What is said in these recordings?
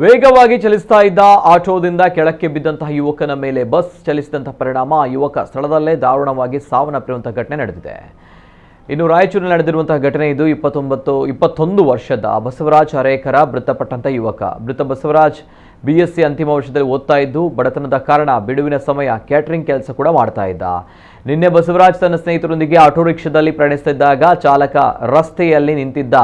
ವೇಗವಾಗಿ ಚಲಿಸ್ತಾ ಇದ್ದ ಆಟೋದಿಂದ ಕೆಳಕ್ಕೆ ಬಿದ್ದಂತಹ ಯುವಕನ ಮೇಲೆ ಬಸ್ ಚಲಿಸಿದಂತಹ ಪರಿಣಾಮ ಆ ಯುವಕ ಸ್ಥಳದಲ್ಲೇ ದಾರುಣವಾಗಿ ಸಾವನ್ನಪ್ಪಿರುವಂತಹ ಘಟನೆ ನಡೆದಿದೆ. ಇನ್ನು ರಾಯಚೂರಿನಲ್ಲಿ ನಡೆದಿರುವಂತಹ ಘಟನೆ ಇದು. 21 ವರ್ಷದ ಬಸವರಾಜ್ ಅರೇಕರ ಮೃತಪಟ್ಟಂತ ಯುವಕ. ಮೃತ ಬಸವರಾಜ್ BSc ಅಂತಿಮ ವರ್ಷದಲ್ಲಿ ಓದ್ತಾ ಇದ್ದು ಬಡತನದ ಕಾರಣ ಬಿಡುವಿನ ಸಮಯ ಕ್ಯಾಟರಿಂಗ್ ಕೆಲಸ ಕೂಡ ಮಾಡ್ತಾ ಇದ್ದ. ನಿನ್ನೆ ಬಸವರಾಜ್ ತನ್ನ ಸ್ನೇಹಿತರೊಂದಿಗೆ ಆಟೋ ರಿಕ್ಷಾದಲ್ಲಿ ಪ್ರಯಾಣಿಸುತ್ತಿದ್ದಾಗ ಚಾಲಕ ರಸ್ತೆಯಲ್ಲಿ ನಿಂತಿದ್ದ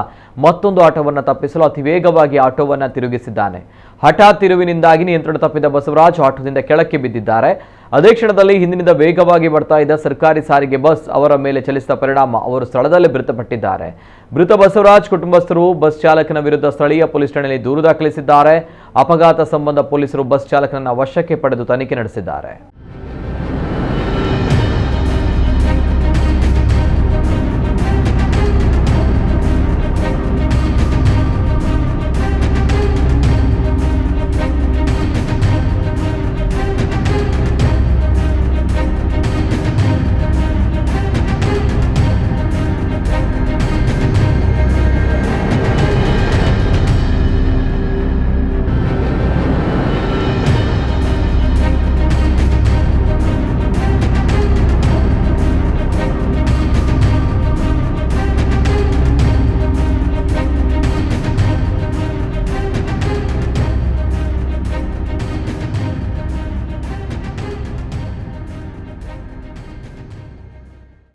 ಮತ್ತೊಂದು ಆಟೋವನ್ನು ತಪ್ಪಿಸಲು ಅತಿ ವೇಗವಾಗಿ ಆಟೋವನ್ನು ತಿರುಗಿಸಿದ್ದಾನೆ. ಹಠಾತ್ ತಿರುವಿನಿಂದಾಗಿ ನಿಯಂತ್ರಣ ತಪ್ಪಿದ ಬಸವರಾಜ್ ಆಟೋದಿಂದ ಕೆಳಕ್ಕೆ ಬಿದ್ದಿದ್ದಾರೆ. ಅದೇ ಕ್ಷಣದಲ್ಲಿ ಹಿಂದಿನಿಂದ ವೇಗವಾಗಿ ಬರ್ತಾ ಇದ್ದ ಸರ್ಕಾರಿ ಸಾರಿಗೆ ಬಸ್ ಅವರ ಮೇಲೆ ಚಲಿಸಿದ ಪರಿಣಾಮ ಅವರು ಸ್ಥಳದಲ್ಲೇ ಮೃತಪಟ್ಟಿದ್ದಾರೆ. ಮೃತ ಬಸವರಾಜ್ ಕುಟುಂಬಸ್ಥರು ಬಸ್ ಚಾಲಕನ ವಿರುದ್ಧ ಸ್ಥಳೀಯ ಪೊಲೀಸ್ ಠಾಣೆಯಲ್ಲಿ ದೂರು ದಾಖಲಿಸಿದ್ದಾರೆ. ಅಪಘಾತ ಸಂಬಂಧ ಪೊಲೀಸರು ಬಸ್ ಚಾಲಕನನ್ನು ವಶಕ್ಕೆ ಪಡೆದು ತನಿಖೆ ನಡೆಸಿದ್ದಾರೆ.